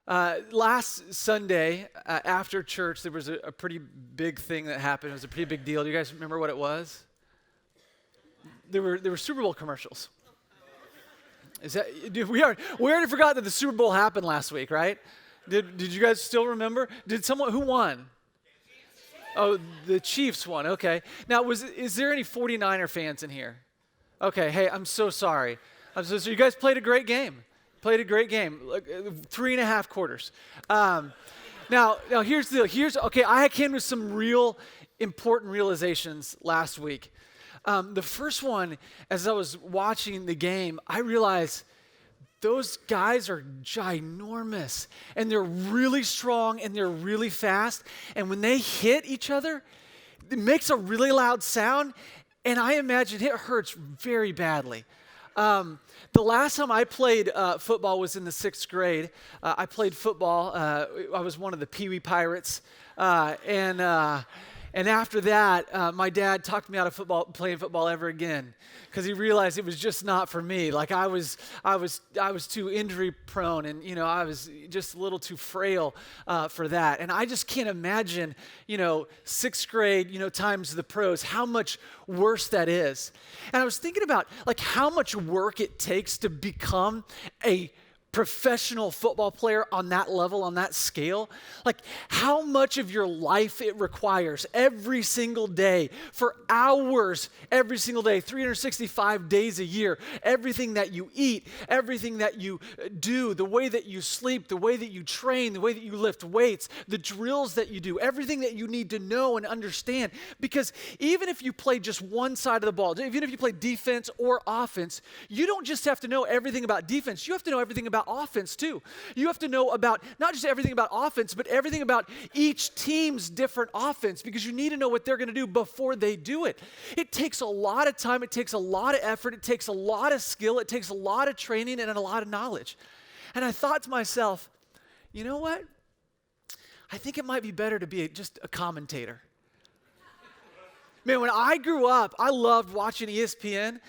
Last Sunday after church, there was a pretty big thing that happened. It was a pretty big deal. Do you guys remember what it was? There were Super Bowl commercials. We already forgot that the Super Bowl happened last week, right? Did you guys still remember? Who won? Oh, the Chiefs won. Okay. Now, is there any 49er fans in here? Okay. Hey, I'm so sorry. So you guys played a great game. Played a great game. 3.5 quarters. Now here's the deal. Okay. I came to some real important realizations last week. The first one, as I was watching the game, I realized those guys are ginormous, and they're really strong, and they're really fast, and when they hit each other, it makes a really loud sound, and I imagine it hurts very badly. The last time I played football was in the 6th grade. I played football. I was one of the Pee Wee Pirates, and after that, my dad talked me out of playing football ever again, because he realized it was just not for me. Like I was too injury prone, and I was just a little too frail for that. And I just can't imagine, 6th grade, times the pros, how much worse that is. And I was thinking about like how much work it takes to become a professional football player on that level, on that scale. Like how much of your life it requires every single day, for hours every single day, 365 days a year, everything that you eat, everything that you do, the way that you sleep, the way that you train, the way that you lift weights, the drills that you do, everything that you need to know and understand. Because even if you play just one side of the ball, even if you play defense or offense, you don't just have to know everything about defense, you have to know everything about offense too. You have to know about not just everything about offense, but everything about each team's different offense, because you need to know what they're going to do before they do it. It takes a lot of time, it takes a lot of effort, it takes a lot of skill, it takes a lot of training and a lot of knowledge. And I thought to myself, you know what? I think it might be better to be just a commentator. Man, when I grew up, I loved watching ESPN,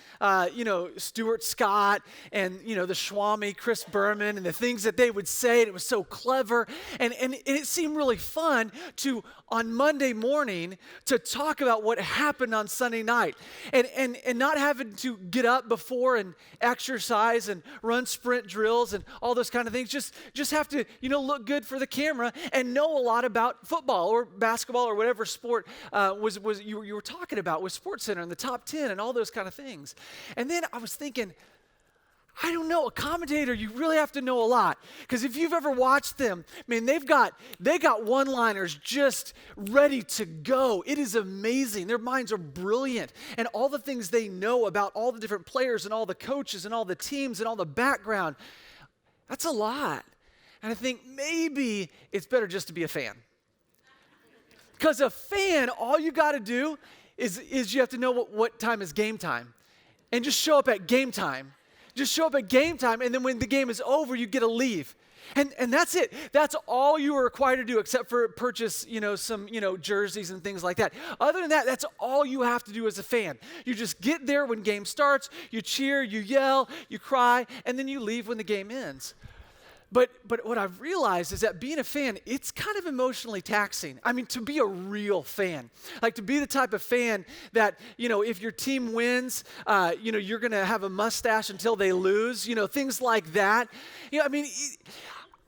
Stuart Scott and, the Schwami, Chris Berman, and the things that they would say, and it was so clever. And it seemed really fun on Monday morning, to talk about what happened on Sunday night. And not having to get up before and exercise and run sprint drills and all those kind of things. Just have to, look good for the camera and know a lot about football or basketball or whatever sport you were talking about with SportsCenter and the top 10 and all those kind of things. And then I was thinking, I don't know, a commentator, you really have to know a lot. Because if you've ever watched them, man, they got one-liners just ready to go. It is amazing. Their minds are brilliant. And all the things they know about all the different players and all the coaches and all the teams and all the background, that's a lot. And I think maybe it's better just to be a fan. Because a fan, all you got to do is you have to know what time is game time. And just show up at game time. Just show up at game time, and then when the game is over, you get to leave. And that's it. That's all you are required to do, except for purchase, some, jerseys and things like that. Other than that, that's all you have to do as a fan. You just get there when game starts, you cheer, you yell, you cry, and then you leave when the game ends. But what I've realized is that being a fan, it's kind of emotionally taxing. I mean, to be a real fan, like to be the type of fan that, if your team wins, you're going to have a mustache until they lose, things like that.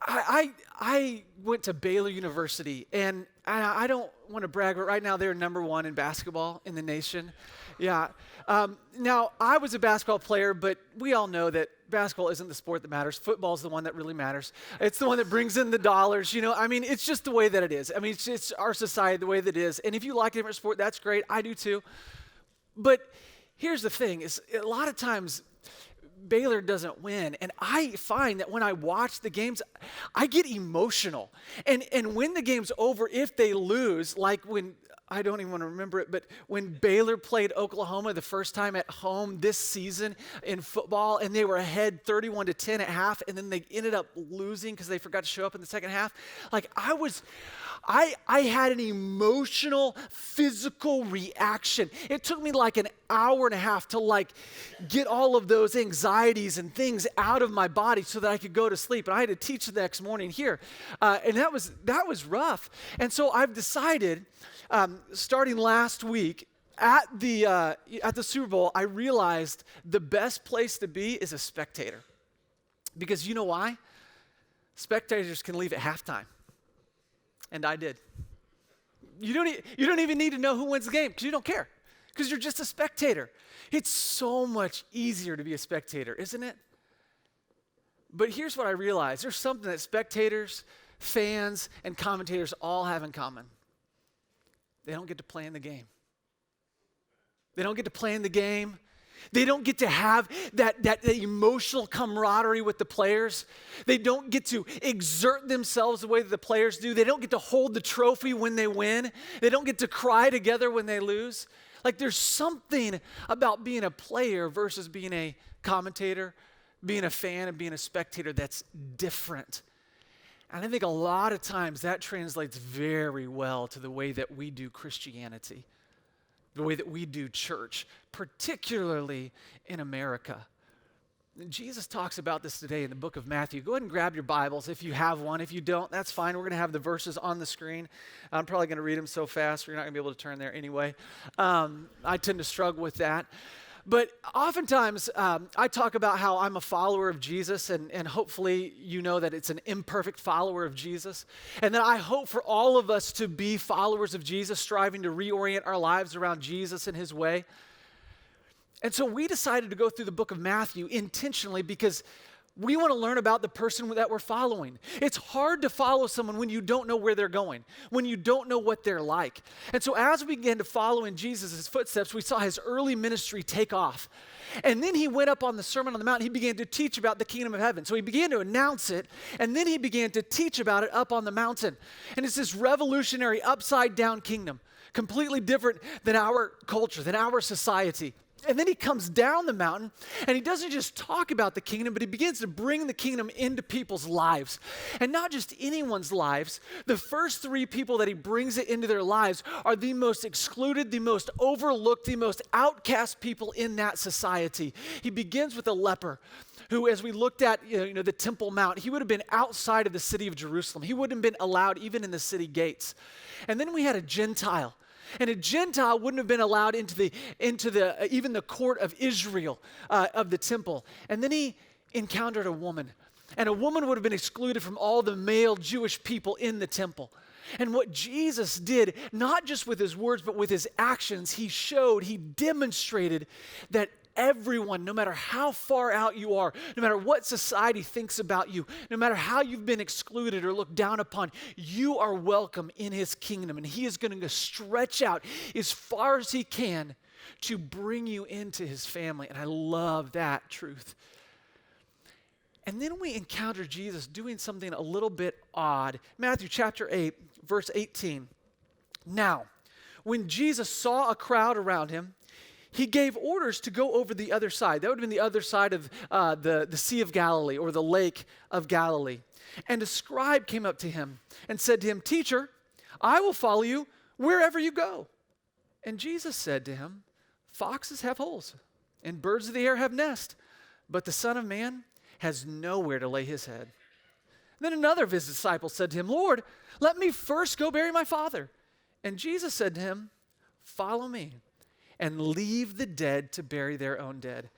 I went to Baylor University, and I don't want to brag, but right now they're number 1 in basketball in the nation. Yeah. Now, I was a basketball player, but we all know that basketball isn't the sport that matters. Football is the one that really matters. It's the one that brings in the dollars. It's just the way that it is. It's our society, the way that it is. And if you like a different sport, that's great. I do too. But here's the thing, is a lot of times Baylor doesn't win. And I find that when I watch the games, I get emotional. And when the game's over, if they lose, like when I don't even want to remember it, but when Baylor played Oklahoma the first time at home this season in football, and they were ahead 31-10 at half, and then they ended up losing because they forgot to show up in the second half. Like I had an emotional, physical reaction. It took me like an hour and a half to like get all of those anxieties and things out of my body so that I could go to sleep. And I had to teach the next morning here, and that was rough. And so I've decided, starting last week at the Super Bowl, I realized the best place to be is a spectator, because you know why? Spectators can leave at halftime. And I did. You don't even need to know who wins the game because you don't care, because you're just a spectator. It's so much easier to be a spectator, isn't it? But here's what I realized. There's something that spectators, fans, and commentators all have in common. They don't get to play in the game. They don't get to play in the game. They don't get to have that emotional camaraderie with the players. They don't get to exert themselves the way that the players do. They don't get to hold the trophy when they win. They don't get to cry together when they lose. Like, there's something about being a player versus being a commentator, being a fan, and being a spectator that's different. And I think a lot of times that translates very well to the way that we do Christianity, the way that we do church, particularly in America. And Jesus talks about this today in the book of Matthew. Go ahead and grab your Bibles if you have one. If you don't, that's fine. We're going to have the verses on the screen. I'm probably going to read them so fast, you're not going to be able to turn there anyway. I tend to struggle with that. But oftentimes, I talk about how I'm a follower of Jesus, and hopefully you know that it's an imperfect follower of Jesus, and that I hope for all of us to be followers of Jesus, striving to reorient our lives around Jesus and his way. And so we decided to go through the book of Matthew intentionally because we want to learn about the person that we're following. It's hard to follow someone when you don't know where they're going, when you don't know what they're like. And so as we began to follow in Jesus' footsteps, we saw his early ministry take off. And then he went up on the Sermon on the Mount. He began to teach about the kingdom of heaven. So he began to announce it, and then he began to teach about it up on the mountain. And it's this revolutionary upside-down kingdom, completely different than our culture, than our society. And then he comes down the mountain, and he doesn't just talk about the kingdom, but he begins to bring the kingdom into people's lives. And not just anyone's lives. The first three people that he brings it into their lives are the most excluded, the most overlooked, the most outcast people in that society. He begins with a leper who, as we looked at the Temple Mount, he would have been outside of the city of Jerusalem. He wouldn't have been allowed even in the city gates. And then we had a Gentile. And a Gentile wouldn't have been allowed into even the court of Israel, of the temple. And then he encountered a woman. And a woman would have been excluded from all the male Jewish people in the temple. And what Jesus did, not just with his words, but with his actions, he demonstrated that everyone, no matter how far out you are, no matter what society thinks about you, no matter how you've been excluded or looked down upon, you are welcome in his kingdom. And he is going to stretch out as far as he can to bring you into his family. And I love that truth. And then we encounter Jesus doing something a little bit odd. Matthew chapter 8, verse 18. Now, when Jesus saw a crowd around him, he gave orders to go over the other side. That would have been the other side of the Sea of Galilee, or the Lake of Galilee. And a scribe came up to him and said to him, "Teacher, I will follow you wherever you go." And Jesus said to him, "Foxes have holes, and birds of the air have nests, but the Son of Man has nowhere to lay his head." Then another of his disciples said to him, "Lord, let me first go bury my father." And Jesus said to him, "Follow me, and leave the dead to bury their own dead."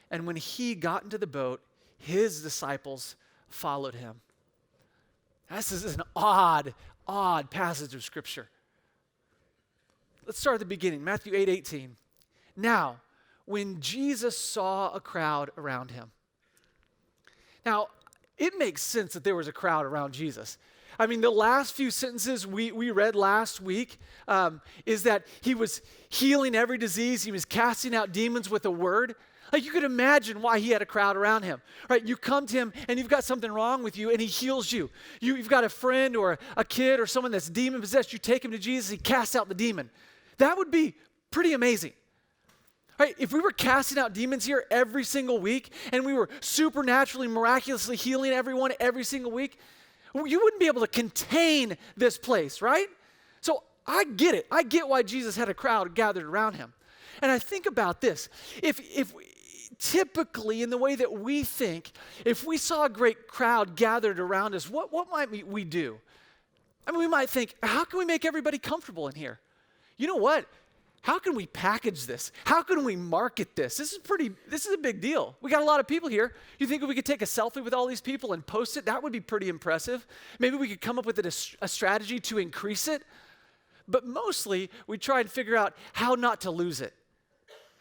And when he got into the boat, his disciples followed him. This is an odd passage of Scripture. Let's start at the beginning, Matthew 8:18. Now, when Jesus saw a crowd around him. Now, it makes sense that there was a crowd around Jesus. I mean, the last few sentences we read last week is that he was healing every disease. He was casting out demons with a word. Like you could imagine why he had a crowd around him, right? You come to him and you've got something wrong with you and he heals you. You've got a friend or a kid or someone that's demon possessed. You take him to Jesus, he casts out the demon. That would be pretty amazing. Right? If we were casting out demons here every single week and we were supernaturally, miraculously healing everyone every single week, you wouldn't be able to contain this place, right? So I get it. I get why Jesus had a crowd gathered around him. And I think about this. If typically in the way that we think, if we saw a great crowd gathered around us, what might we do? I mean, we might think, how can we make everybody comfortable in here? You know what? How can we package this? How can we market this? This is a big deal. We got a lot of people here. You think if we could take a selfie with all these people and post it, that would be pretty impressive. Maybe we could come up with a strategy to increase it. But mostly, we try and figure out how not to lose it.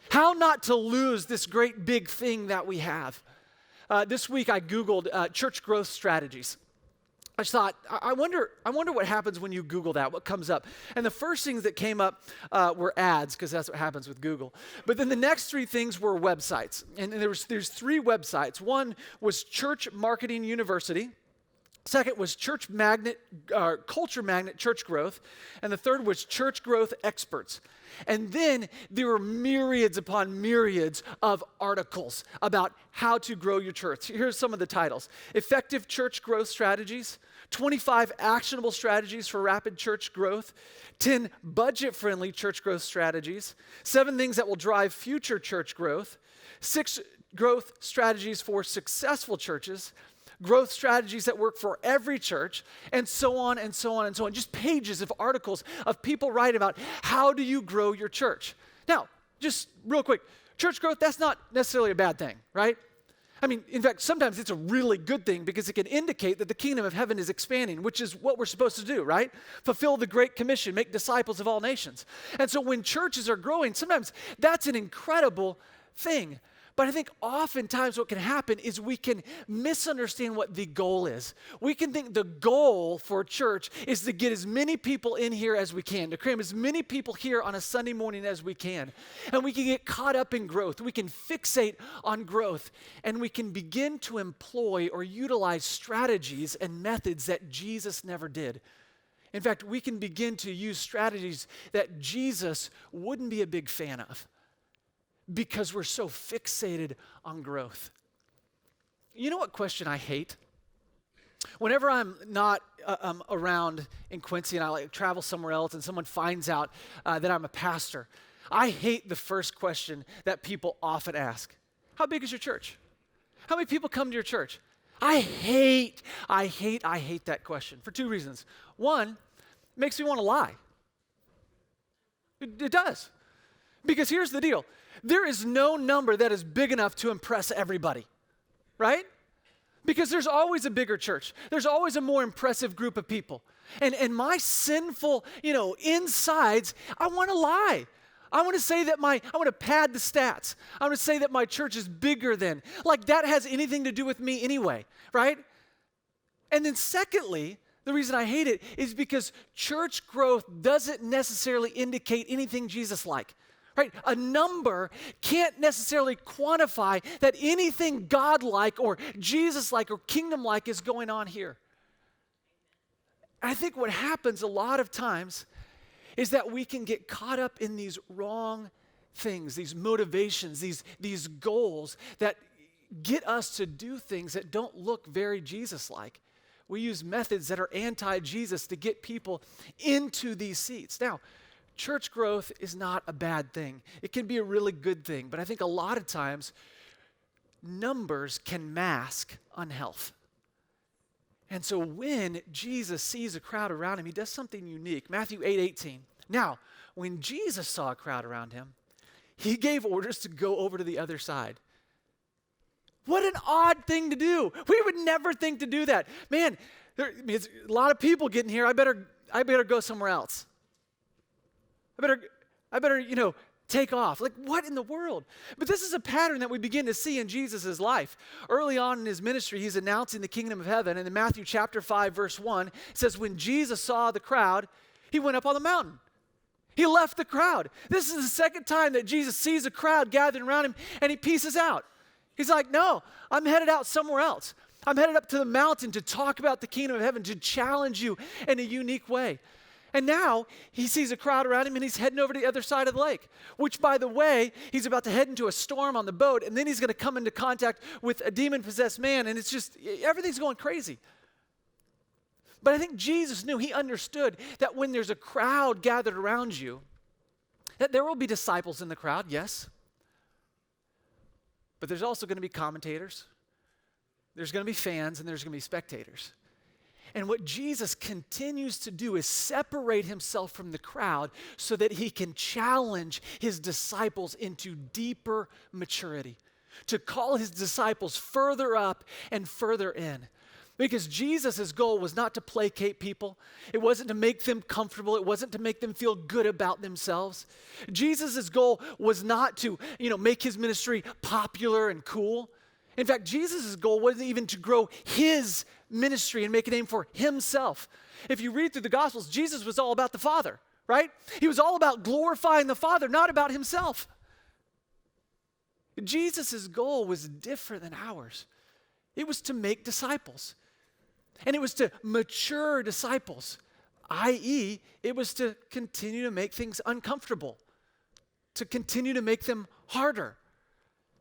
How not to lose this great big thing that we have. This week I Googled church growth strategies. I just thought, I wonder what happens when you Google that, what comes up. And the first things that came up were ads, because that's what happens with Google. But then the next three things were websites. And there's three websites. One was Church Marketing University. Second was Culture Magnet Church Growth. And the third was Church Growth Experts. And then there were myriads upon myriads of articles about how to grow your church. Here's some of the titles. Effective Church Growth Strategies, 25 Actionable Strategies for Rapid Church Growth, 10 Budget-Friendly Church Growth Strategies, 7 Things That Will Drive Future Church Growth, 6 Growth Strategies for Successful Churches, growth strategies that work for every church, and so on and so on and so on. Just pages of articles of people writing about how do you grow your church. Now, just real quick, church growth, that's not necessarily a bad thing, right? I mean, in fact, sometimes it's a really good thing because it can indicate that the kingdom of heaven is expanding, which is what we're supposed to do, right? Fulfill the Great Commission, make disciples of all nations. And so when churches are growing, sometimes that's an incredible thing. But I think oftentimes what can happen is we can misunderstand what the goal is. We can think the goal for church is to get as many people in here as we can, to cram as many people here on a Sunday morning as we can. And we can get caught up in growth. We can fixate on growth. And we can begin to employ or utilize strategies and methods that Jesus never did. In fact, we can begin to use strategies that Jesus wouldn't be a big fan of, because we're so fixated on growth. You know what question I hate? Whenever I'm not around in Quincy and I travel somewhere else and someone finds out that I'm a pastor, I hate the first question that people often ask. How big is your church? How many people come to your church? I hate that question for 2 reasons. One, it makes me want to lie. It does. Because here's the deal. There is no number that is big enough to impress everybody, right? Because there's always a bigger church. There's always a more impressive group of people. And my sinful, insides, I want to lie. I want to say that I want to pad the stats. I want to say that my church is bigger than. Like that has anything to do with me anyway, right? And then secondly, the reason I hate it is because church growth doesn't necessarily indicate anything Jesus-like. Right? A number can't necessarily quantify that anything God-like or Jesus-like or kingdom-like is going on here. I think what happens a lot of times is that we can get caught up in these wrong things, these motivations, these goals that get us to do things that don't look very Jesus-like. We use methods that are anti-Jesus to get people into these seats. Now, church growth is not a bad thing. It can be a really good thing, but I think a lot of times numbers can mask unhealth. And so when Jesus sees a crowd around him, he does something unique. Matthew 8:18. Now, when Jesus saw a crowd around him, he gave orders to go over to the other side. What an odd thing to do. We would never think to do that. Man, there's a lot of people getting here. I better go somewhere else. I better, take off. Like, what in the world? But this is a pattern that we begin to see in Jesus' life. Early on in his ministry, he's announcing the kingdom of heaven. And in Matthew chapter 5, verse 1, it says, when Jesus saw the crowd, he went up on the mountain. He left the crowd. This is the second time that Jesus sees a crowd gathering around him, and he pieces out. He's like, no, I'm headed out somewhere else. I'm headed up to the mountain to talk about the kingdom of heaven, to challenge you in a unique way. And now he sees a crowd around him, and he's heading over to the other side of the lake, which, by the way, he's about to head into a storm on the boat, and then he's going to come into contact with a demon-possessed man, and it's just, everything's going crazy. But I think Jesus knew, he understood that when there's a crowd gathered around you, that there will be disciples in the crowd, yes. But there's also going to be commentators. There's going to be fans, and there's going to be spectators. And what Jesus continues to do is separate himself from the crowd so that he can challenge his disciples into deeper maturity, to call his disciples further up and further in. Because Jesus' goal was not to placate people. It wasn't to make them comfortable. It wasn't to make them feel good about themselves. Jesus' goal was not to, make his ministry popular and cool. In fact, Jesus' goal wasn't even to grow his ministry and make a name for himself. If you read through the Gospels, Jesus was all about the Father, right? He was all about glorifying the Father, not about himself. Jesus' goal was different than ours. It was to make disciples. And it was to mature disciples, i.e., it was to continue to make things uncomfortable, to continue to make them harder,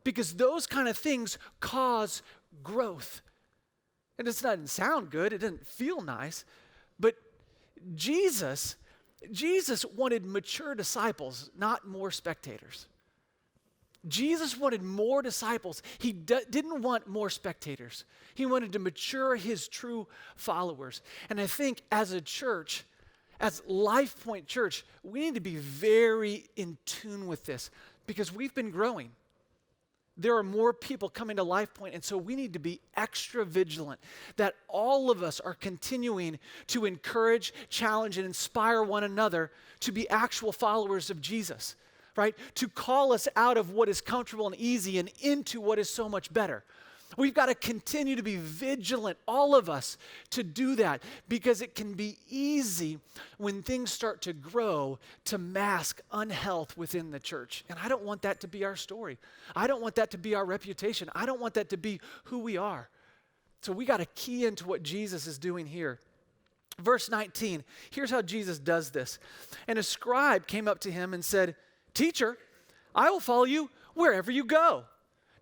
because those kind of things cause growth. And it doesn't sound good, it doesn't feel nice, but Jesus wanted mature disciples, not more spectators. Jesus wanted more disciples. He didn't want more spectators. He wanted to mature his true followers. And I think as a church, as LifePoint Church, we need to be very in tune with this because we've been growing. There are more people coming to LifePoint, and so we need to be extra vigilant that all of us are continuing to encourage, challenge, and inspire one another to be actual followers of Jesus. Right? To call us out of what is comfortable and easy and into what is so much better. We've got to continue to be vigilant, all of us, to do that because it can be easy when things start to grow to mask unhealth within the church. And I don't want that to be our story. I don't want that to be our reputation. I don't want that to be who we are. So we got to key into what Jesus is doing here. Verse 19, here's how Jesus does this. And a scribe came up to him and said, "Teacher, I will follow you wherever you go."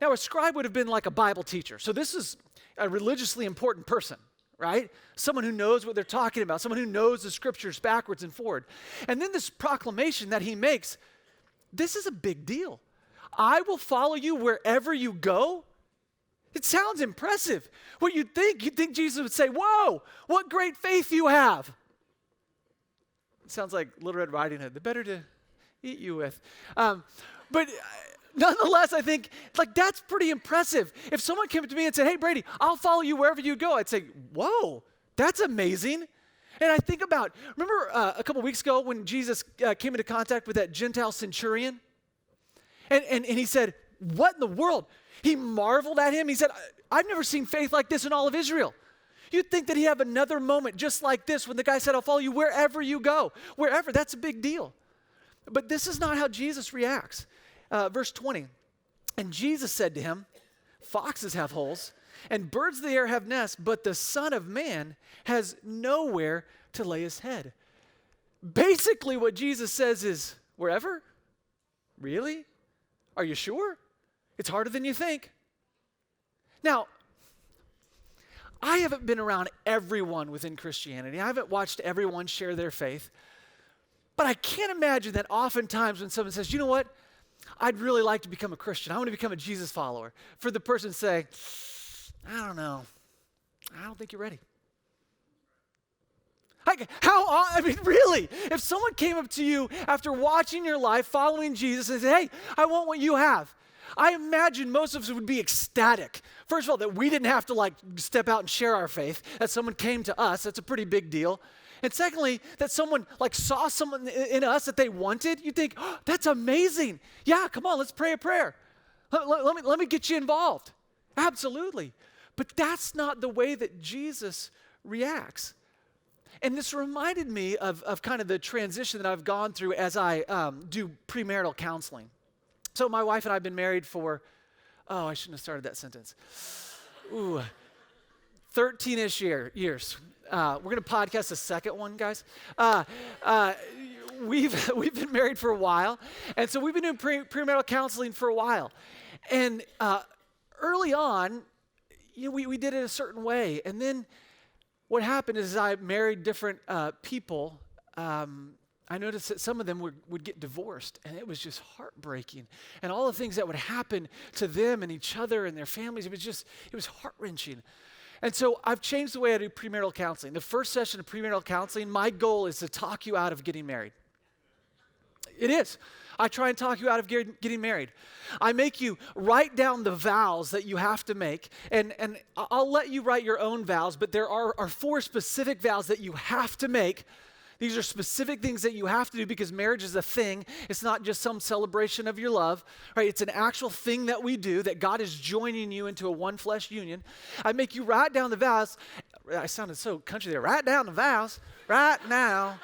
Now, a scribe would have been like a Bible teacher. So this is a religiously important person, right? Someone who knows what they're talking about, someone who knows the scriptures backwards and forward. And then this proclamation that he makes, this is a big deal. I will follow you wherever you go. It sounds impressive. What you'd think Jesus would say, "Whoa, what great faith you have." It sounds like Little Red Riding Hood, the better to eat you with. But nonetheless, I think, that's pretty impressive. If someone came up to me and said, "Hey, Brady, I'll follow you wherever you go," I'd say, "Whoa, that's amazing." And I think about, remember a couple weeks ago when Jesus came into contact with that Gentile centurion? And he said, "What in the world?" He marveled at him. He said, "I've never seen faith like this in all of Israel." You'd think that he'd have another moment just like this when the guy said, "I'll follow you wherever you go." Wherever, that's a big deal. But this is not how Jesus reacts. Verse 20, and Jesus said to him, "Foxes have holes, and birds of the air have nests, but the Son of Man has nowhere to lay his head." Basically, what Jesus says is, wherever? Really? Are you sure? It's harder than you think. Now, I haven't been around everyone within Christianity. I haven't watched everyone share their faith. But I can't imagine that oftentimes when someone says, "You know what? I'd really like to become a Christian. I want to become a Jesus follower," for the person to say, "I don't know. I don't think you're ready." Really? If someone came up to you after watching your life, following Jesus, and said, "Hey, I want what you have," I imagine most of us would be ecstatic. First of all, that we didn't have to step out and share our faith, that someone came to us. That's a pretty big deal. And secondly, that someone saw someone in us that they wanted. You think, "Oh, that's amazing. Yeah, come on, let's pray a prayer. Let me get you involved." Absolutely. But that's not the way that Jesus reacts. And this reminded me of kind of the transition that I've gone through as I do premarital counseling. So my wife and I have been married for, I shouldn't have started that sentence. 13-ish years. We're going to podcast the second one, guys. We've been married for a while, and so we've been doing premarital counseling for a while. And early on, we did it a certain way, and then what happened is, as I married different people, I noticed that some of them would get divorced, and it was just heartbreaking. And all the things that would happen to them and each other and their families, it was heart-wrenching. And so I've changed the way I do premarital counseling. The first session of premarital counseling, my goal is to talk you out of getting married. It is. I try and talk you out of getting married. I make you write down the vows that you have to make, and I'll let you write your own vows, but there are 4 specific vows that you have to make. These are specific things that you have to do because marriage is a thing. It's not just some celebration of your love, right? It's an actual thing that we do, that God is joining you into a one flesh union. I make you write down the vows. I sounded so country there. Write down the vows right now.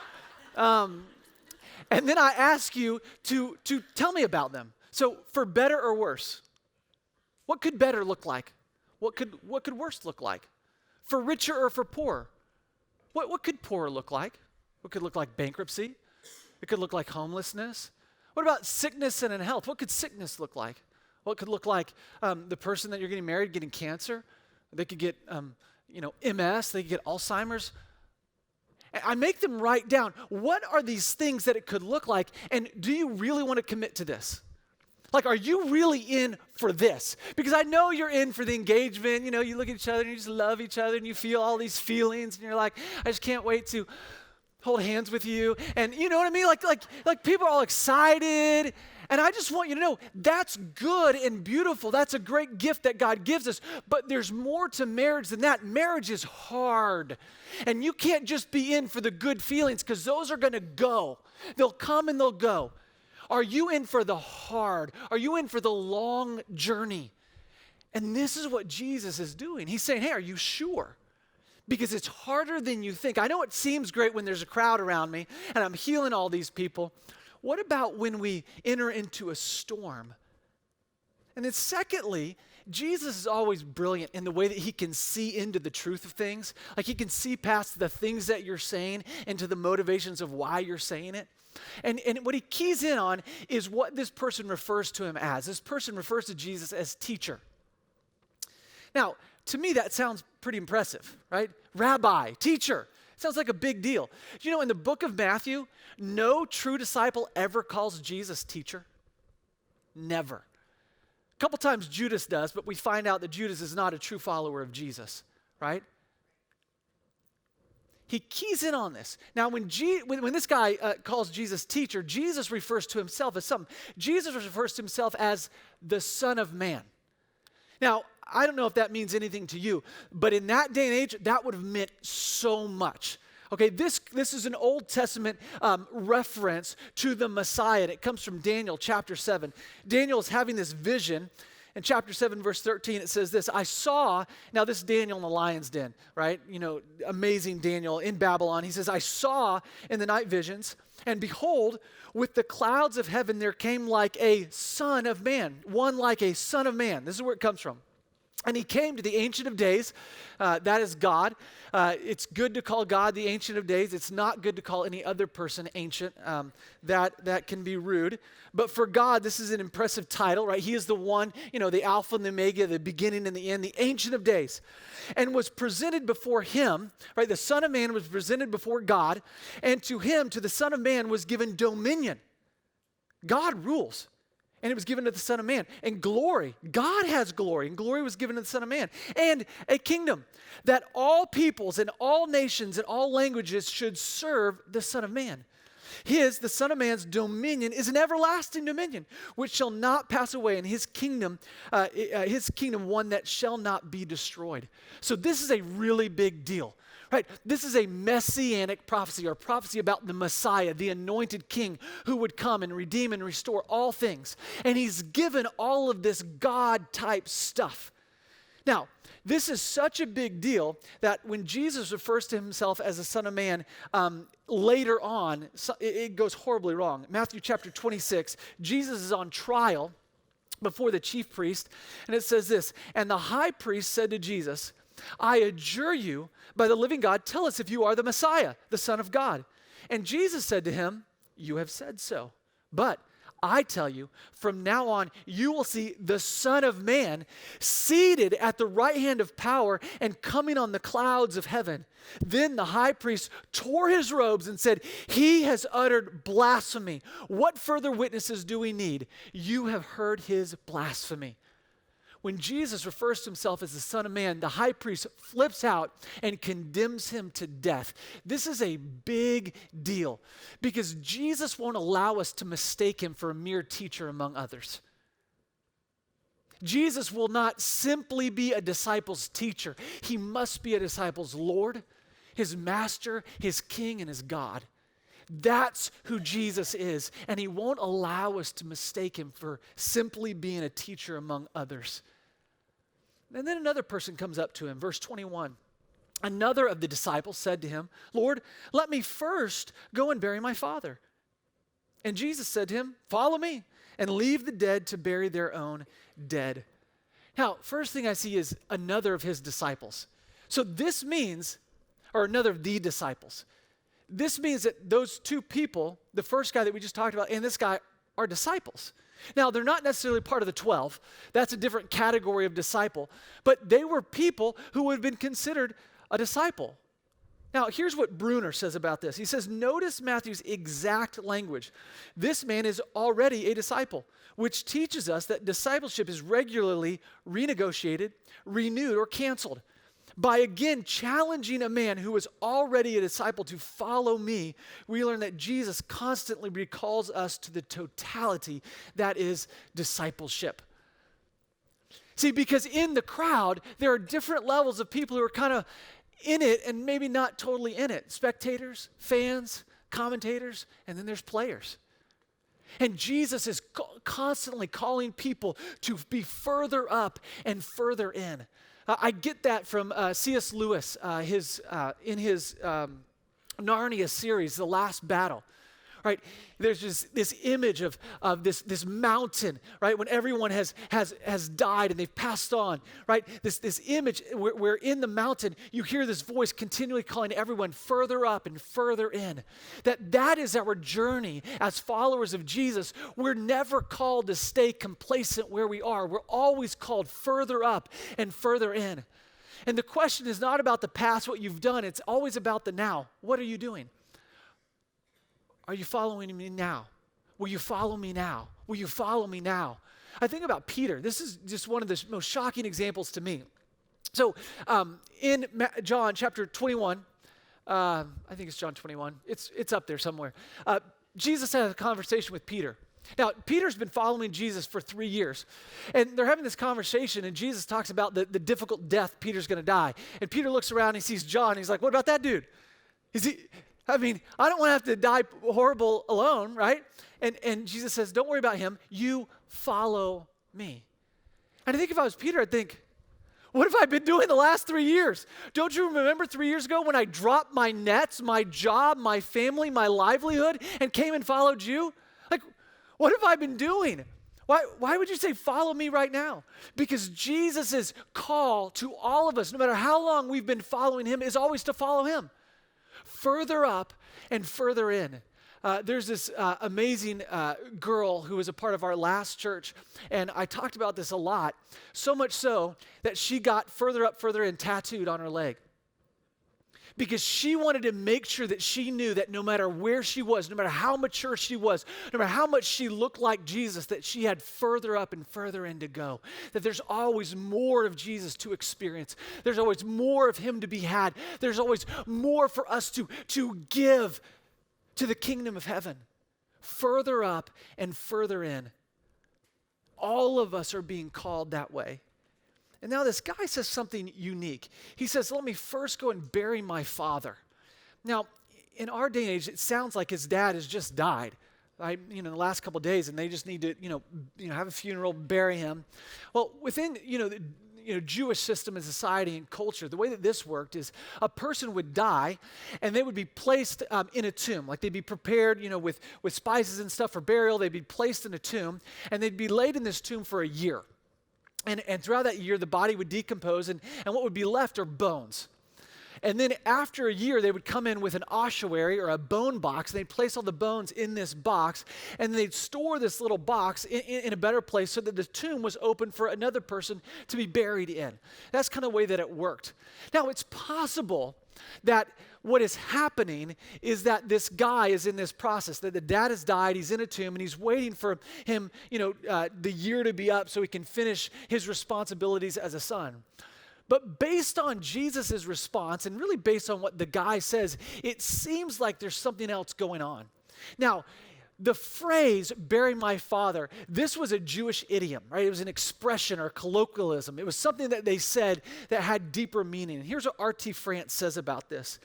And then I ask you to tell me about them. So for better or worse, what could better look like? What could worse look like? For richer or for poorer? What could poorer look like? What could look like bankruptcy? It could look like homelessness. What about sickness and in health? What could sickness look like? What could look like the person that you're getting married getting cancer? They could get MS. They could get Alzheimer's. I make them write down, what are these things that it could look like, and do you really want to commit to this? Like, are you really in for this? Because I know you're in for the engagement. You look at each other and you just love each other and you feel all these feelings and you're like, I just can't wait to hold hands with you. And you know what I mean? Like people are all excited. And I just want you to know that's good and beautiful. That's a great gift that God gives us. But there's more to marriage than that. Marriage is hard. And you can't just be in for the good feelings because those are going to go. They'll come and they'll go. Are you in for the hard? Are you in for the long journey? And this is what Jesus is doing. He's saying, hey, are you sure? Because it's harder than you think. I know it seems great when there's a crowd around me and I'm healing all these people. What about when we enter into a storm? And then secondly, Jesus is always brilliant in the way that he can see into the truth of things. Like he can see past the things that you're saying into the motivations of why you're saying it. And what he keys in on is what this person refers to him as. This person refers to Jesus as teacher. Now, to me, that sounds pretty impressive, right? Rabbi, teacher. Sounds like a big deal. In the book of Matthew, no true disciple ever calls Jesus teacher. Never. A couple times Judas does, but we find out that Judas is not a true follower of Jesus, right? He keys in on this. Now, when this guy calls Jesus teacher, Jesus refers to himself as something. Jesus refers to himself as the Son of Man. Now, I don't know if that means anything to you, but in that day and age, that would have meant so much. Okay, this is an Old Testament reference to the Messiah, and it comes from Daniel chapter 7. Daniel is having this vision. In chapter 7, verse 13, it says this, I saw, now this is Daniel in the lion's den, right? Amazing Daniel in Babylon. He says, I saw in the night visions, and behold, with the clouds of heaven there came like a son of man, one like a son of man. This is where it comes from. And he came to the Ancient of Days, that is God. It's good to call God the Ancient of Days. It's not good to call any other person ancient. That can be rude. But for God, this is an impressive title, right? He is the one, the Alpha and the Omega, the beginning and the end, the Ancient of Days. And was presented before him, right? The Son of Man was presented before God. And to him, to the Son of Man, was given dominion. God rules. And it was given to the Son of Man. And glory, God has glory, and glory was given to the Son of Man. And a kingdom that all peoples and all nations and all languages should serve the Son of Man. The Son of Man's dominion is an everlasting dominion, which shall not pass away, and his kingdom one that shall not be destroyed. So this is a really big deal. Right, this is a messianic prophecy, or prophecy about the Messiah, the anointed king who would come and redeem and restore all things. And he's given all of this God-type stuff. Now, this is such a big deal that when Jesus refers to himself as the Son of Man, later on, it goes horribly wrong. Matthew chapter 26, Jesus is on trial before the chief priest, and it says this, "And the high priest said to Jesus, 'I adjure you by the living God, tell us if you are the Messiah, the Son of God.' And Jesus said to him, 'You have said so. But I tell you, from now on, you will see the Son of Man seated at the right hand of power and coming on the clouds of heaven.' Then the high priest tore his robes and said, 'He has uttered blasphemy. What further witnesses do we need? You have heard his blasphemy.'" When Jesus refers to himself as the Son of Man, the high priest flips out and condemns him to death. This is a big deal because Jesus won't allow us to mistake him for a mere teacher among others. Jesus will not simply be a disciple's teacher. He must be a disciple's Lord, his master, his king, and his God. That's who Jesus is, and he won't allow us to mistake him for simply being a teacher among others. And then another person comes up to him, verse 21. Another of the disciples said to him, "Lord, let me first go and bury my father." And Jesus said to him, "Follow me and leave the dead to bury their own dead." Now, first thing I see is another of his disciples. So this means, or another of the disciples. This means that those two people, the first guy that we just talked about and this guy, are disciples. Now, they're not necessarily part of the 12. That's a different category of disciple. But they were people who would have been considered a disciple. Now, here's what Bruner says about this. He says, notice Matthew's exact language. This man is already a disciple, which teaches us that discipleship is regularly renegotiated, renewed, or canceled. By again challenging a man who was already a disciple to follow me, we learn that Jesus constantly recalls us to the totality that is discipleship. See, because in the crowd, there are different levels of people who are kind of in it and maybe not totally in it. Spectators, fans, commentators, and then there's players. And Jesus is constantly calling people to be further up and further in. I get that from C.S. Lewis, in his Narnia series, The Last Battle. Right? There's just this image of this mountain, right? When everyone has died and they've passed on, right? This image where in the mountain you hear this voice continually calling everyone further up and further in. That is our journey as followers of Jesus. We're never called to stay complacent where we are. We're always called further up and further in. And the question is not about the past, what you've done. It's always about the now. What are you doing? Are you following me now? Will you follow me now? Will you follow me now? I think about Peter. This is just one of the most shocking examples to me. So in John chapter 21, I think it's John 21. It's up there somewhere. Jesus had a conversation with Peter. Now, Peter's been following Jesus for 3 years, and they're having this conversation, and Jesus talks about the difficult death Peter's going to die. And Peter looks around, and he sees John, and he's like, what about that dude? I don't want to have to die horrible alone, right? And Jesus says, don't worry about him. You follow me. And I think if I was Peter, I'd think, what have I been doing the last 3 years? Don't you remember 3 years ago when I dropped my nets, my job, my family, my livelihood, and came and followed you? Like, what have I been doing? Why would you say follow me right now? Because Jesus' call to all of us, no matter how long we've been following him, is always to follow him. Further up and further in. There's this amazing girl who was a part of our last church, and I talked about this a lot, so much so that she got further up, further in tattooed on her leg. Because she wanted to make sure that she knew that no matter where she was, no matter how mature she was, no matter how much she looked like Jesus, that she had further up and further in to go. That there's always more of Jesus to experience. There's always more of him to be had. There's always more for us to give to the kingdom of heaven. Further up and further in. All of us are being called that way. And now this guy says something unique. He says, let me first go and bury my father. Now, in our day and age, it sounds like his dad has just died, right? In the last couple of days, and they just need to, have a funeral, bury him. Well, within, Jewish system and society and culture, the way that this worked is a person would die and they would be placed in a tomb. Like they'd be prepared, with spices and stuff for burial. They'd be placed in a tomb and they'd be laid in this tomb for a year. And throughout that year, the body would decompose and what would be left are bones. And then after a year, they would come in with an ossuary or a bone box, and they'd place all the bones in this box, and they'd store this little box in a better place so that the tomb was open for another person to be buried in. That's kind of the way that it worked. Now, it's possible that what is happening is that this guy is in this process, that the dad has died, he's in a tomb, and he's waiting for him, the year to be up so he can finish his responsibilities as a son. But based on Jesus' response, and really based on what the guy says, it seems like there's something else going on. Now, the phrase, bury my father, this was a Jewish idiom, right? It was an expression or colloquialism. It was something that they said that had deeper meaning. And here's what R.T. France says about this.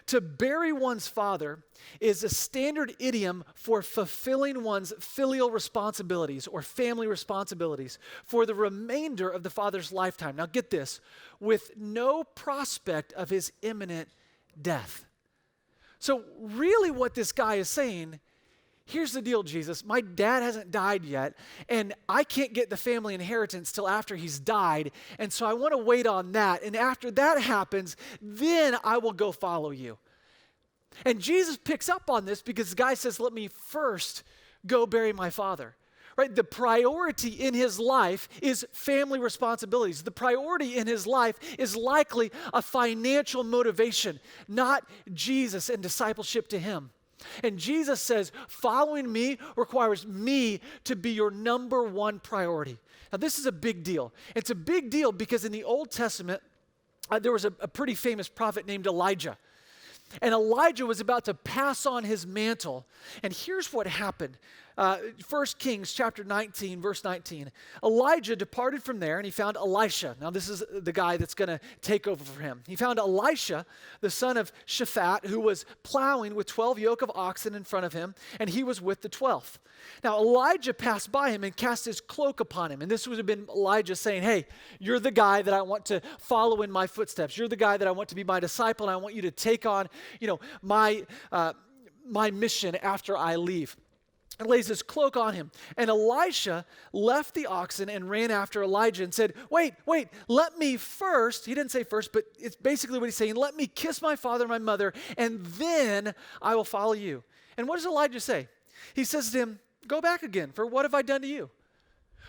To bury one's father is a standard idiom for fulfilling one's filial responsibilities or family responsibilities for the remainder of the father's lifetime. Now get this, with no prospect of his imminent death. So really what this guy is saying, here's the deal, Jesus. My dad hasn't died yet, and I can't get the family inheritance till after he's died, and so I want to wait on that. And after that happens, then I will go follow you. And Jesus picks up on this because the guy says, let me first go bury my father. Right? The priority in his life is family responsibilities. The priority in his life is likely a financial motivation, not Jesus and discipleship to him. And Jesus says, following me requires me to be your number one priority. Now, this is a big deal. It's a big deal because in the Old Testament, there was a pretty famous prophet named Elijah. And Elijah was about to pass on his mantle. And here's what happened. 1 Kings chapter 19, verse 19. Elijah departed from there and he found Elisha. Now this is the guy that's going to take over for him. He found Elisha, the son of Shaphat, who was plowing with 12 yoke of oxen in front of him, and he was with the 12th. Now Elijah passed by him and cast his cloak upon him. And this would have been Elijah saying, hey, you're the guy that I want to follow in my footsteps. You're the guy that I want to be my disciple, and I want you to take on, my mission after I leave. And lays his cloak on him. And Elisha left the oxen and ran after Elijah and said, wait, let me first, he didn't say first, but it's basically what he's saying, let me kiss my father and my mother, and then I will follow you. And what does Elijah say? He says to him, go back again, for what have I done to you?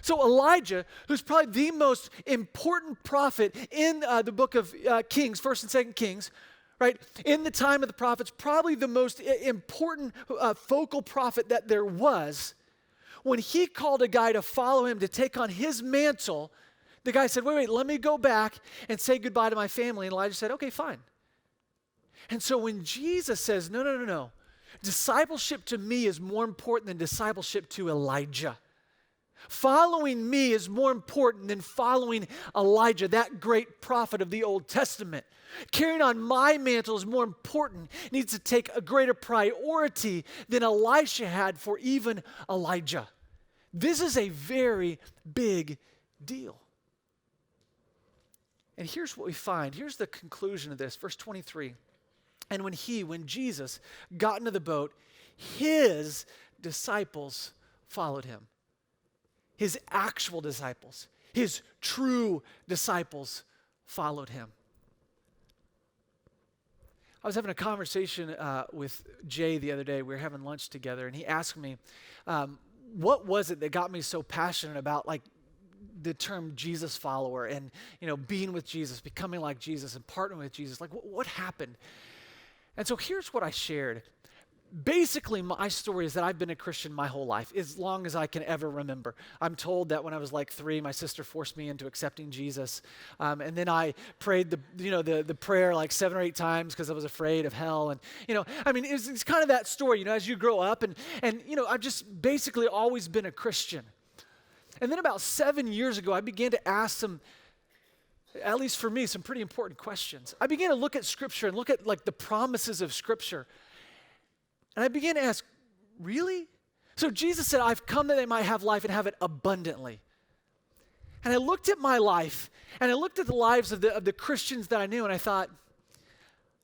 So Elijah, who's probably the most important prophet in the book of Kings, 1st and 2nd Kings, right? In the time of the prophets, probably the most important focal prophet that there was. When he called a guy to follow him to take on his mantle, the guy said, wait, let me go back and say goodbye to my family. And Elijah said, okay, fine. And so when Jesus says, no, discipleship to me is more important than discipleship to Elijah. Following me is more important than following Elijah, that great prophet of the Old Testament. Carrying on my mantle is more important, needs to take a greater priority than Elisha had for even Elijah. This is a very big deal. And here's what we find. Here's the conclusion of this, verse 23. And when Jesus got into the boat, his disciples followed him. His actual disciples, his true disciples followed him. I was having a conversation with Jay the other day. We were having lunch together, and he asked me, what was it that got me so passionate about the term Jesus follower and being with Jesus, becoming like Jesus, and partnering with Jesus? What happened? And so here's what I shared. Basically, my story is that I've been a Christian my whole life, as long as I can ever remember. I'm told that when I was 3, my sister forced me into accepting Jesus. And then I prayed the prayer 7 or 8 times because I was afraid of hell. And, it's kind of that story, as you grow up. And I've just basically always been a Christian. And then about 7 years ago, I began to ask at least for me, some pretty important questions. I began to look at Scripture and look at the promises of Scripture. And I began to ask, really? So Jesus said, I've come that they might have life and have it abundantly. And I looked at my life, and I looked at the lives of the Christians that I knew, and I thought,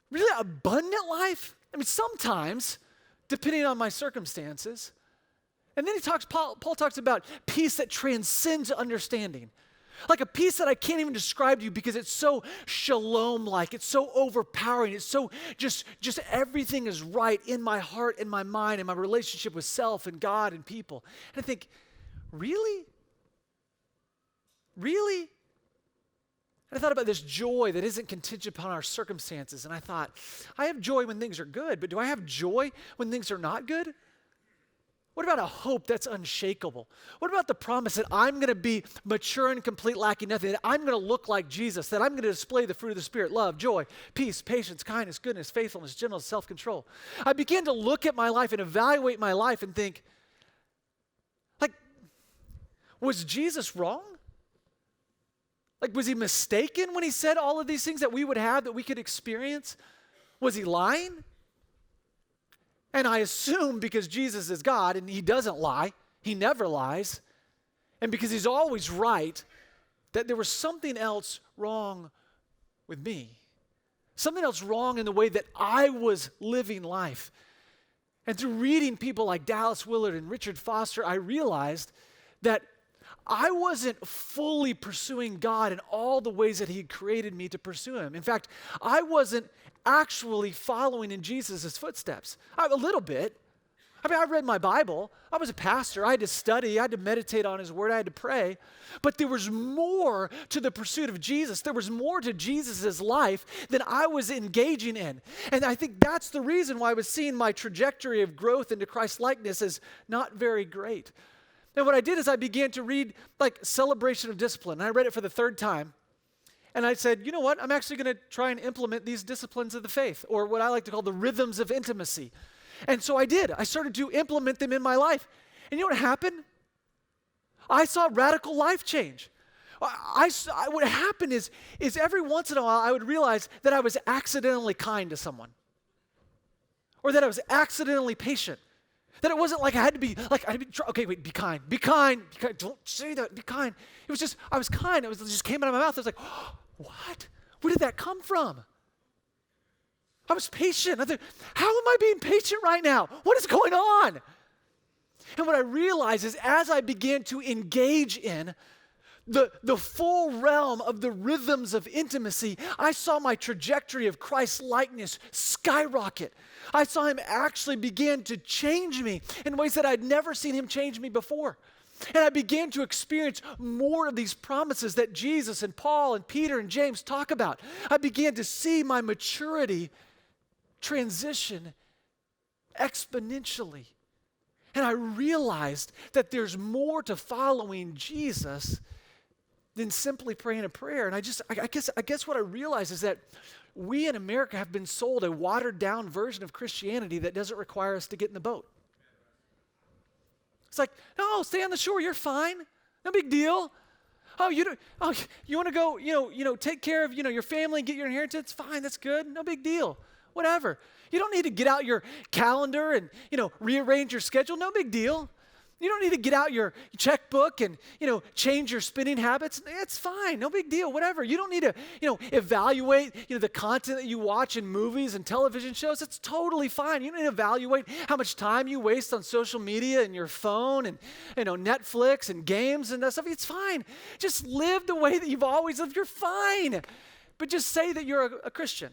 really abundant life? I mean, sometimes, depending on my circumstances. And then Paul talks about peace that transcends understanding. Like a peace that I can't even describe to you because it's so shalom-like, it's so overpowering, it's so just everything is right in my heart and my mind and my relationship with self and God and people. And I think, really? Really? And I thought about this joy that isn't contingent upon our circumstances. And I thought, I have joy when things are good, but do I have joy when things are not good? What about a hope that's unshakable? What about the promise that I'm going to be mature and complete, lacking nothing, that I'm going to look like Jesus, that I'm going to display the fruit of the Spirit, love, joy, peace, patience, kindness, goodness, faithfulness, gentleness, self-control? I began to look at my life and evaluate my life and think, like, was Jesus wrong? Like, was he mistaken when he said all of these things that we would have, that we could experience? Was he lying? And I assume because Jesus is God and he doesn't lie, he never lies, and because he's always right, that there was something else wrong with me. Something else wrong in the way that I was living life. And through reading people like Dallas Willard and Richard Foster, I realized that I wasn't fully pursuing God in all the ways that he created me to pursue him. In fact, I wasn't actually following in Jesus' footsteps. A little bit. I mean, I read my Bible. I was a pastor. I had to study. I had to meditate on his word. I had to pray. But there was more to the pursuit of Jesus. There was more to Jesus' life than I was engaging in. And I think that's the reason why I was seeing my trajectory of growth into Christ-likeness as not very great. And what I did is I began to read like Celebration of Discipline. And I read it for the third time. And I said, you know what? I'm actually going to try and implement these disciplines of the faith, or what I like to call the rhythms of intimacy. And so I did. I started to implement them in my life. And you know what happened? I saw radical life change. What happened is every once in a while I would realize that I was accidentally kind to someone, or that I was accidentally patient. That it wasn't like I had to be, okay, wait, be kind, don't say that, be kind. It was just, I was kind, it just came out of my mouth. I was like, oh, what? Where did that come from? I was patient. I thought, how am I being patient right now? What is going on? And what I realized is as I began to engage in the full realm of the rhythms of intimacy, I saw my trajectory of Christ-likeness skyrocket. I saw him actually begin to change me in ways that I'd never seen him change me before. And I began to experience more of these promises that Jesus and Paul and Peter and James talk about. I began to see my maturity transition exponentially. And I realized that there's more to following Jesus than simply praying a prayer. And I guess what I realize is that we in America have been sold a watered down version of Christianity that doesn't require us to get in the boat. It's like, no, stay on the shore, you're fine. No big deal. You want to go, take care of, your family and get your inheritance? Fine, that's good. No big deal. Whatever. You don't need to get out your calendar and, rearrange your schedule. No big deal. You don't need to get out your checkbook and, change your spending habits. It's fine. No big deal. Whatever. You don't need to, evaluate, the content that you watch in movies and television shows. It's totally fine. You don't need to evaluate how much time you waste on social media and your phone and, Netflix and games and that stuff. It's fine. Just live the way that you've always lived. You're fine. But just say that you're a Christian.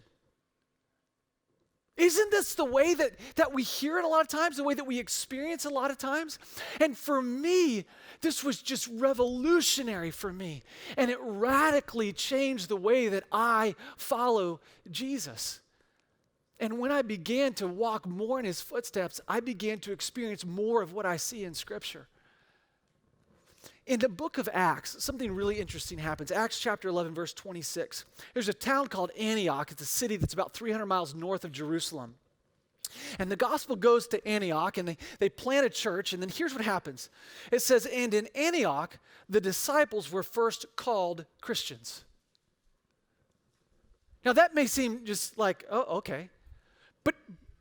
Isn't this the way that we hear it a lot of times, the way that we experience a lot of times? And for me, this was just revolutionary for me. And it radically changed the way that I follow Jesus. And when I began to walk more in his footsteps, I began to experience more of what I see in Scripture. In the book of Acts, something really interesting happens. Acts chapter 11, verse 26. There's a town called Antioch. It's a city that's about 300 miles north of Jerusalem. And the gospel goes to Antioch, and they plant a church, and then here's what happens. It says, and in Antioch, the disciples were first called Christians. Now that may seem just like, oh, okay. But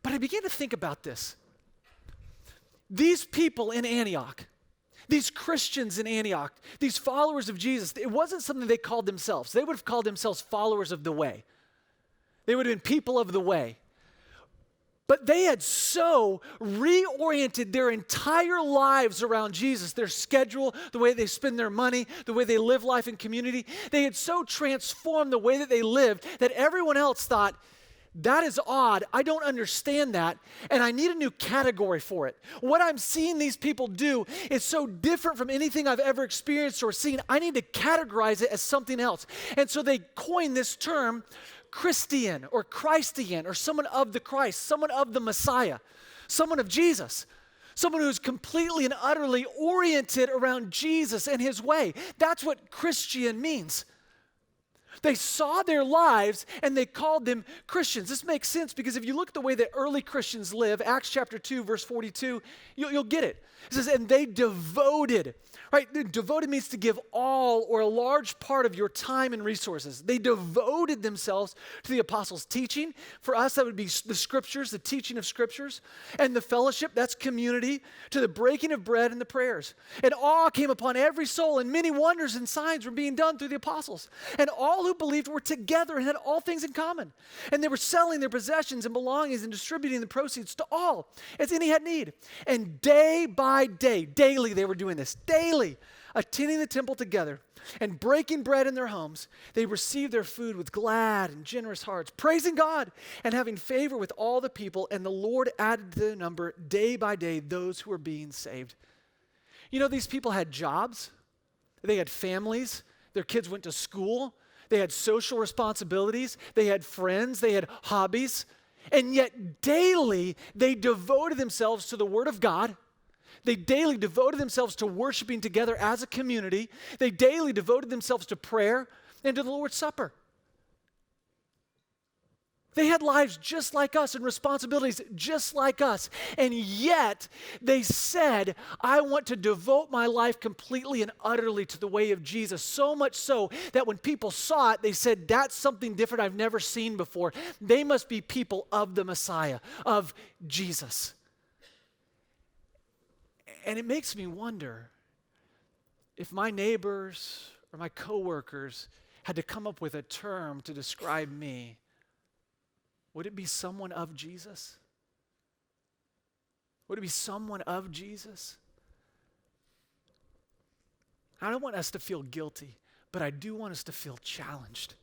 I began to think about this. These people in Antioch, These Christians in Antioch, these followers of Jesus, it wasn't something they called themselves. They would have called themselves followers of the way. They would have been people of the way. But they had so reoriented their entire lives around Jesus, their schedule, the way they spend their money, the way they live life in community. They had so transformed the way that they lived that everyone else thought, that is odd. I don't understand that, and I need a new category for it. What I'm seeing these people do is so different from anything I've ever experienced or seen. I need to categorize it as something else. And so they coined this term, Christian or Christian, or someone of the Christ, someone of the Messiah, someone of Jesus, someone who's completely and utterly oriented around Jesus and his way. That's what Christian means. They saw their lives and they called them Christians. This makes sense because if you look at the way that early Christians live, Acts chapter 2, verse 42, you'll get it. It says, and they devoted, right? Devoted means to give all or a large part of your time and resources. They devoted themselves to the apostles' teaching. For us, that would be the scriptures, the teaching of scriptures. And the fellowship, that's community, to the breaking of bread and the prayers. And awe came upon every soul, and many wonders and signs were being done through the apostles. And all who believed were together and had all things in common. And they were selling their possessions and belongings and distributing the proceeds to all as any had need. And day by day, daily they were doing this, daily, attending the temple together and breaking bread in their homes, they received their food with glad and generous hearts, praising God and having favor with all the people. And the Lord added to their number day by day those who were being saved. You know, these people had jobs, they had families, their kids went to school, they had social responsibilities, they had friends, they had hobbies, and yet daily they devoted themselves to the Word of God. They daily devoted themselves to worshiping together as a community. They daily devoted themselves to prayer and to the Lord's Supper. They had lives just like us and responsibilities just like us. And yet they said, I want to devote my life completely and utterly to the way of Jesus. So much so that when people saw it, they said, that's something different I've never seen before. They must be people of the Messiah, of Jesus. And it makes me wonder if my neighbors or my coworkers had to come up with a term to describe me, would it be someone of Jesus? Would it be someone of Jesus? I don't want us to feel guilty, but I do want us to feel challenged.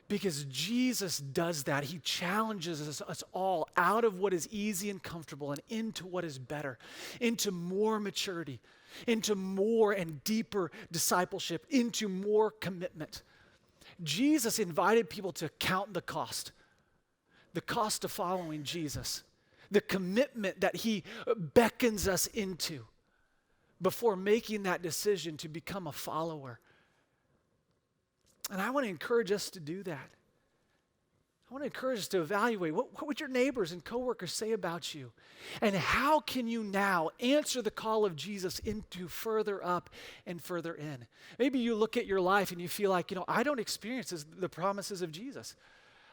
Because Jesus does that. He challenges us all out of what is easy and comfortable and into what is better, into more maturity, into more and deeper discipleship, into more commitment. Jesus invited people to count the cost of following Jesus, the commitment that he beckons us into before making that decision to become a follower. And I want to encourage us to do that. I want to encourage us to evaluate what would your neighbors and coworkers say about you? And how can you now answer the call of Jesus into further up and further in? Maybe you look at your life and you feel like, I don't experience the promises of Jesus.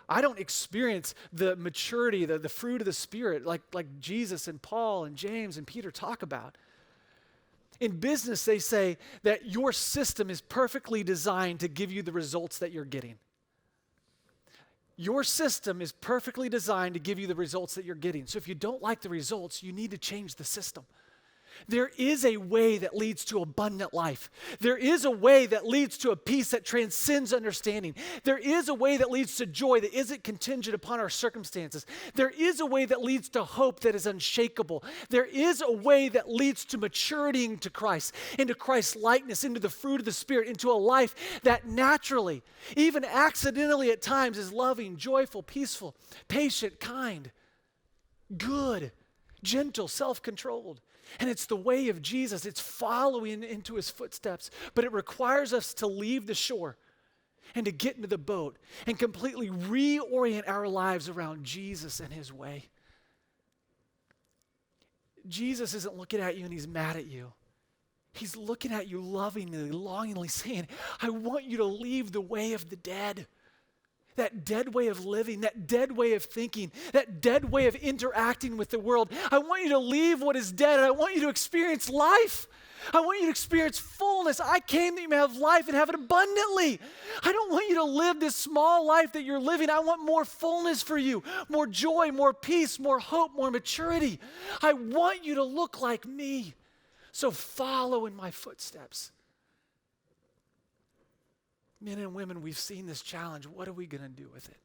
I don't experience the maturity, the fruit of the Spirit like Jesus and Paul and James and Peter talk about. In business, they say that your system is perfectly designed to give you the results that you're getting. Your system is perfectly designed to give you the results that you're getting. So if you don't like the results, you need to change the system. There is a way that leads to abundant life. There is a way that leads to a peace that transcends understanding. There is a way that leads to joy that isn't contingent upon our circumstances. There is a way that leads to hope that is unshakable. There is a way that leads to maturity into Christ, into Christ's likeness, into the fruit of the Spirit, into a life that naturally, even accidentally at times, is loving, joyful, peaceful, patient, kind, good, gentle, self-controlled. And it's the way of Jesus. It's following into his footsteps. But it requires us to leave the shore and to get into the boat and completely reorient our lives around Jesus and his way. Jesus isn't looking at you and he's mad at you. He's looking at you lovingly, longingly, saying, I want you to leave the way of the dead. that dead way of living, that dead way of thinking, that dead way of interacting with the world. I want you to leave what is dead, and I want you to experience life. I want you to experience fullness. I came that you may have life and have it abundantly. I don't want you to live this small life that you're living. I want more fullness for you, more joy, more peace, more hope, more maturity. I want you to look like me. So follow in my footsteps. Men and women, we've seen this challenge. What are we going to do with it?